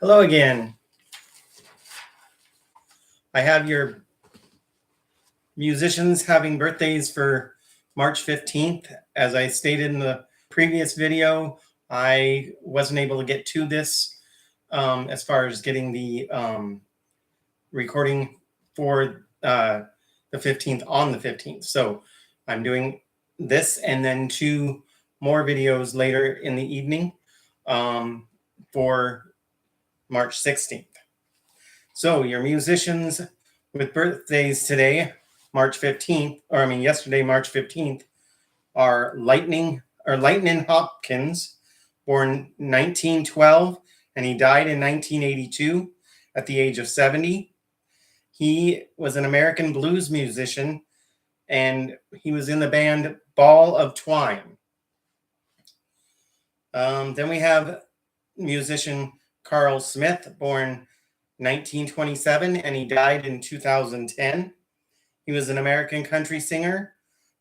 Hello again. I have your musicians having birthdays for March 15th. As I stated in the previous video, I wasn't able to get to this as far as getting the recording for the 15th on the 15th. So I'm doing this and then 2 more videos later in the evening for March 16th. So your musicians with birthdays today, March 15th, yesterday, March 15th, are Lightnin Hopkins, born 1912, and he died in 1982 at the age of 70. He was an American blues musician, and he was in the band Ball of Twine. Then we have musician Carl Smith, born 1927, and he died in 2010. He was an American country singer,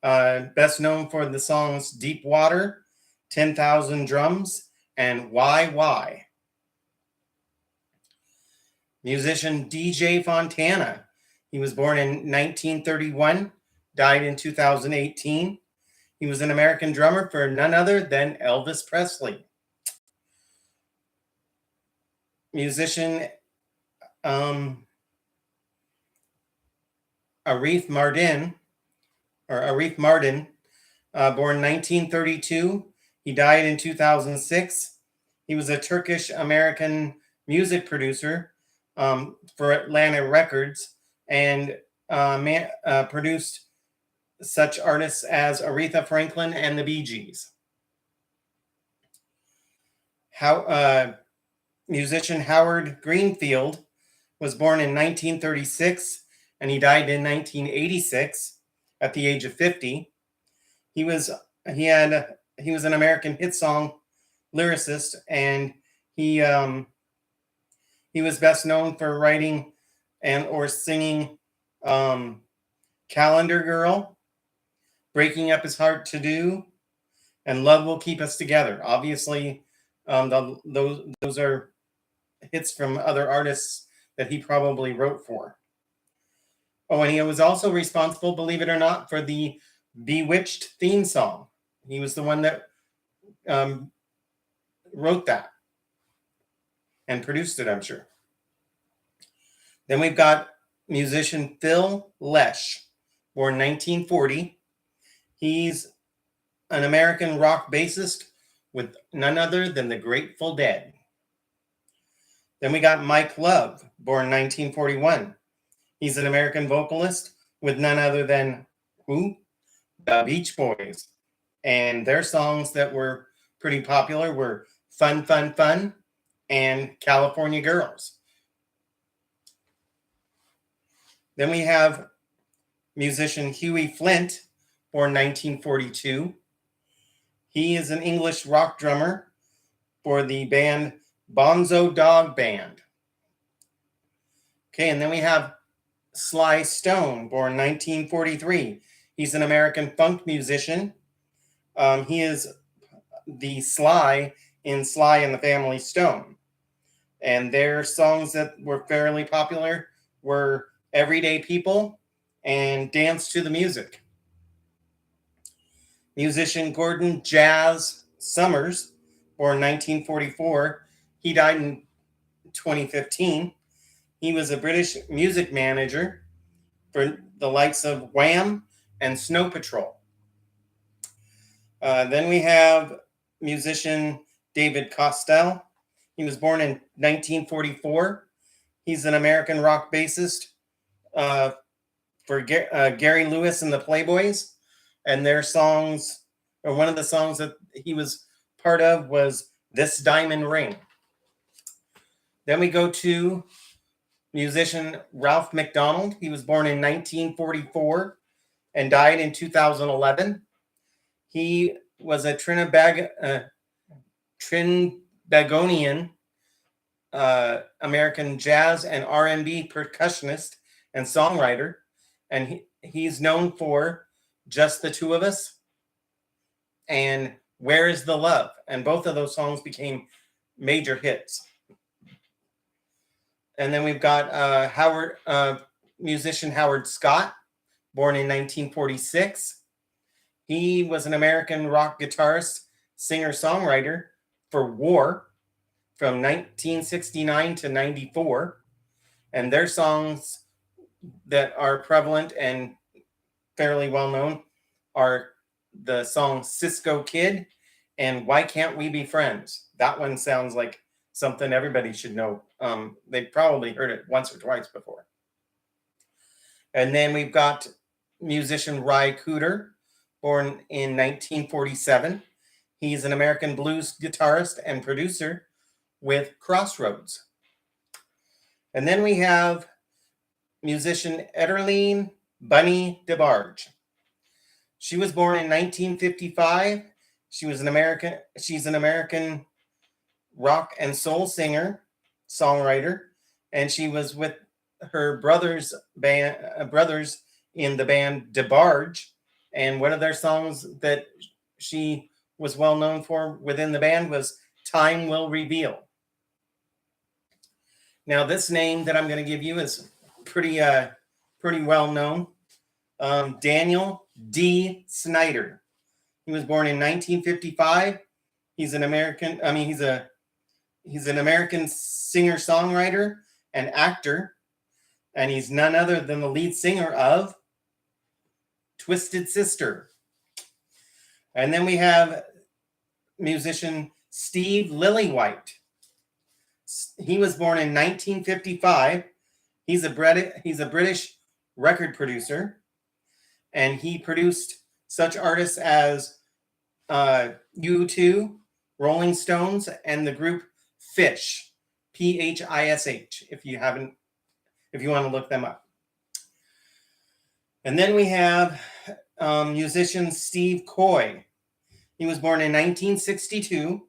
best known for the songs Deep Water, 10,000 Drums, and Why. Musician DJ Fontana. He was born in 1931, died in 2018. He was an American drummer for none other than Elvis Presley. Musician Arif Mardin, born 1932. He died in 2006. He was a Turkish-American music producer for Atlantic Records and produced such artists as Aretha Franklin and the Bee Gees. Musician Howard Greenfield was born in 1936 and he died in 1986 at the age of 50. He was an American hit song lyricist, and he was best known for writing and or singing Calendar Girl, Breaking Up Is Hard to Do, and Love Will Keep Us Together. Obviously, those are hits from other artists that he probably wrote for. Oh, and he was also responsible, believe it or not, for the Bewitched theme song. He was the one that wrote that and produced it, I'm sure. Then we've got musician Phil Lesh, born 1940. He's an American rock bassist with none other than the Grateful Dead. Then we got Mike Love, born 1941. He's an American vocalist with none other than who? The Beach Boys. And their songs that were pretty popular were Fun, Fun, Fun and California Girls. Then we have musician Huey Flint, born 1942. He is an English rock drummer for the band Bonzo Dog Band. Okay, and then we have Sly Stone, born 1943. He's an American funk musician. He is the Sly in Sly and the Family Stone. And their songs that were fairly popular were Everyday People and Dance to the Music. Musician Gordon Jazz Summers, born 1944. He died in 2015. He was a British music manager for the likes of Wham and Snow Patrol. Then we have musician David Costell. He was born in 1944. He's an American rock bassist for Gary Lewis and the Playboys. And their songs, or one of the songs that he was part of was This Diamond Ring. Then we go to musician Ralph MacDonald. He was born in 1944 and died in 2011. He was a Trinbagonian American jazz and R&B percussionist and songwriter, and he's known for Just the Two of Us and Where is the Love, and both of those songs became major hits. And then we've got musician Howard Scott, born in 1946. He was an American rock guitarist, singer-songwriter for War from 1969 to 94. And their songs that are prevalent and fairly well known are the song Cisco Kid and Why Can't We Be Friends? That one sounds like something everybody should know. They probably heard it once or twice before. And then we've got musician Cooder, born in 1947. He's an American blues guitarist and producer with Crossroads. And then we have musician Etterlene Bunny DeBarge. She was born in 1955. She's an American rock and soul singer, songwriter, and she was with her brothers in the band DeBarge. And one of their songs that she was well known for within the band was Time Will Reveal. Now, this name that I'm going to give you is pretty well known. Daniel D Snyder. He was born in 1955. He's an American. He's an American singer-songwriter and actor, and he's none other than the lead singer of Twisted Sister. And then we have musician Steve Lillywhite. He was born in 1955. He's a British record producer, and he produced such artists as U2, Rolling Stones, and the group Phish, Phish. If you want to look them up. And then we have musician Steve Coy. He was born in 1962,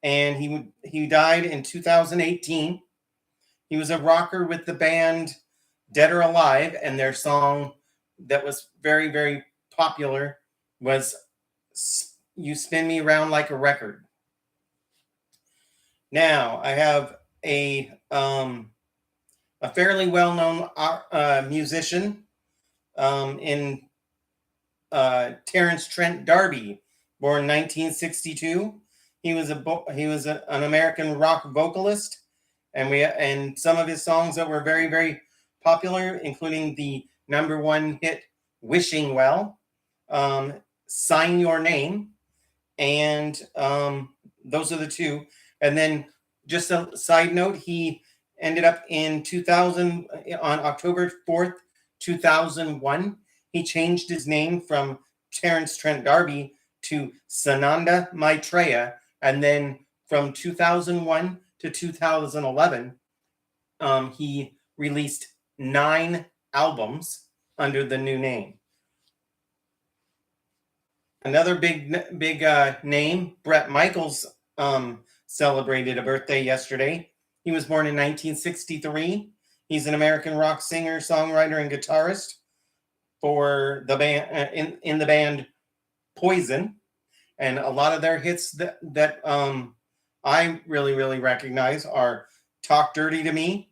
and he died in 2018. He was a rocker with the band Dead or Alive, and their song that was very, very popular was You Spin Me Around Like a Record. Now, I have a fairly well-known musician in Terrence Trent-D'Arby, born 1962. He was an American rock vocalist, and some of his songs that were very, very popular, including the #1 hit "Wishing Well," "Sign Your Name," and those are the two. And then, just a side note, he ended up in 2000 on October 4th, 2001. He changed his name from Terrence Trent-D'Arby to Sananda Maitreya, and then from 2001 to 2011, he released 9 albums under the new name. Another big name, Bret Michaels, celebrated a birthday yesterday. He was born in 1963. He's an American rock singer, songwriter, and guitarist for the band in the band Poison, and a lot of their hits that I really, really recognize are "Talk Dirty to Me,"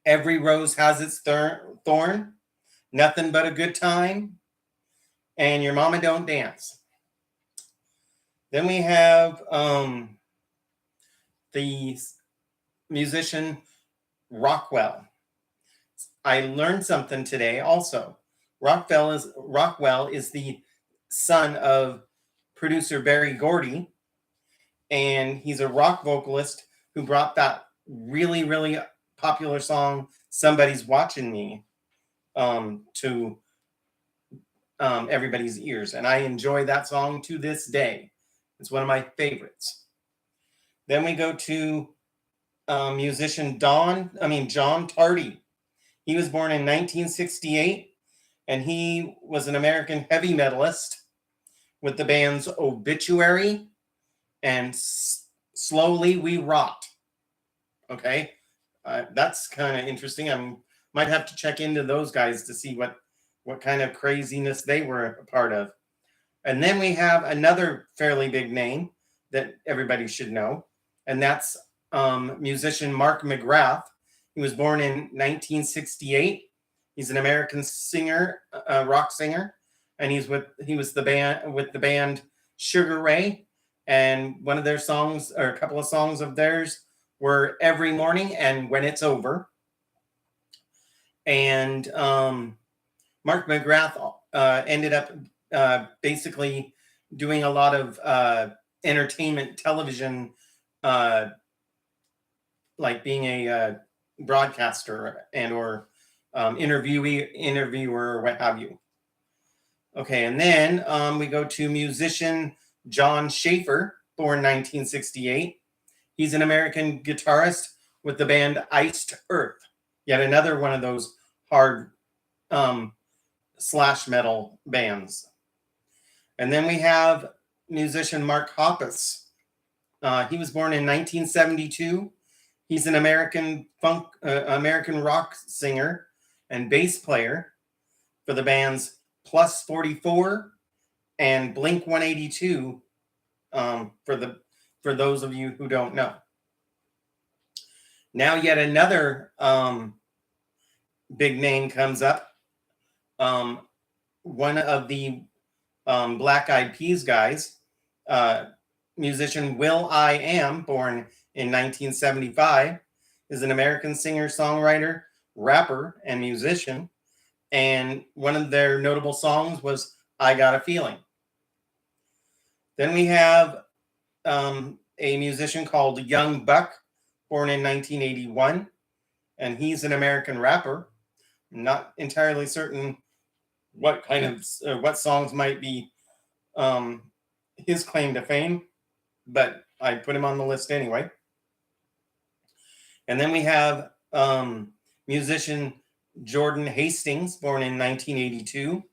"Every Rose Has Its Thorn," "Nothing But a Good Time," and "Your Mama Don't Dance." Then we have the musician Rockwell. I learned something today also. Rockwell is the son of producer Berry Gordy, and he's a rock vocalist who brought that really, really popular song "Somebody's Watching Me" to everybody's ears, and I enjoy that song to this day. It's one of my favorites. Then we go to musician John Tardy. He was born in 1968, and he was an American heavy metalist with the bands Obituary and Slowly We Rot. Okay, that's kind of interesting. I might have to check into those guys to see what kind of craziness they were a part of. And then we have another fairly big name that everybody should know, and that's musician Mark McGrath. He was born in 1968. He's an American singer, rock singer, and he was with the band Sugar Ray. And one of their songs, or a couple of songs of theirs, were Every Morning and When It's Over. And Mark McGrath ended up basically doing a lot of entertainment television, like being a broadcaster and or interviewer, or what have you. Okay, and then we go to musician John Schaffer, born 1968. He's an American guitarist with the band Iced Earth. Yet another one of those hard slash metal bands. And then we have musician Mark Hoppus. He was born in 1972. He's an American rock singer and bass player for the bands Plus 44 and Blink 182. For those of you who don't know. Now yet another big name comes up. One of the Black Eyed Peas guys, musician Will.i.am, born in 1975, is an American singer, songwriter, rapper, and musician. And one of their notable songs was I Got a Feeling. Then we have a musician called Young Buck, born in 1981. And he's an American rapper. I'm not entirely certain what kind of what songs might be his claim to fame, but I put him on the list anyway. And then we have musician Jordan Hastings, born in 1982.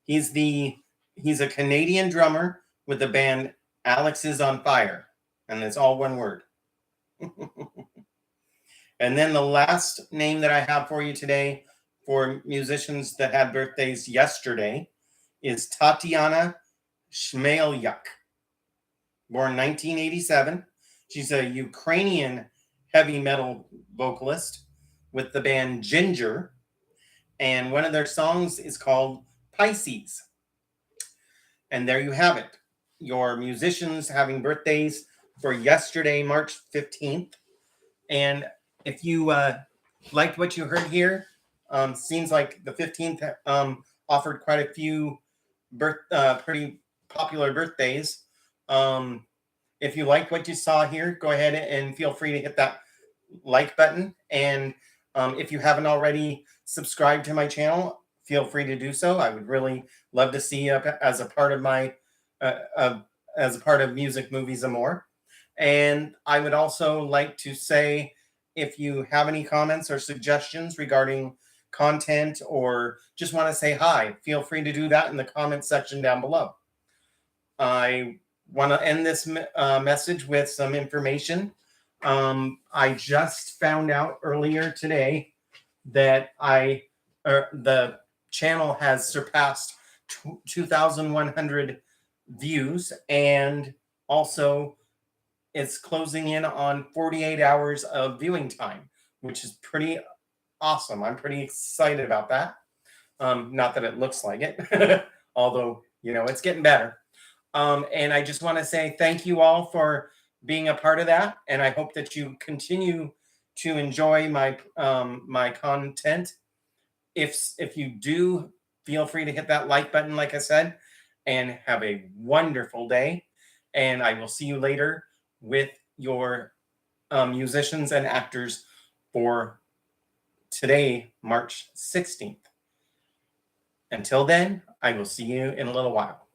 He's a Canadian drummer with the band Alex is on Fire, and it's all one word. And then the last name that I have for you today for musicians that had birthdays yesterday is Tatiana Schmalek, born 1987. She's a Ukrainian heavy metal vocalist with the band Ginger, and one of their songs is called Pisces. And there you have it, your musicians having birthdays for yesterday, March 15th. And if you liked what you heard here, seems like the 15th offered quite a few pretty popular birthdays. If you liked what you saw here, go ahead and feel free to hit that like button. And if you haven't already subscribed to my channel, feel free to do so. I would really love to see you as a part of my as a part of Music, Movies, and More. And I would also like to say, if you have any comments or suggestions regarding content or just want to say hi, feel free to do that in the comment section down below. I want to end this message with some information. I just found out earlier today that the channel has surpassed 2,100 views, and also it's closing in on 48 hours of viewing time, which is pretty awesome. I'm pretty excited about that. Not that it looks like it, although, it's getting better. And I just want to say thank you all for being a part of that. And I hope that you continue to enjoy my my content. If you do, feel free to hit that like button, like I said, and have a wonderful day. And I will see you later with your musicians and actors for today, March 16th. Until then, I will see you in a little while.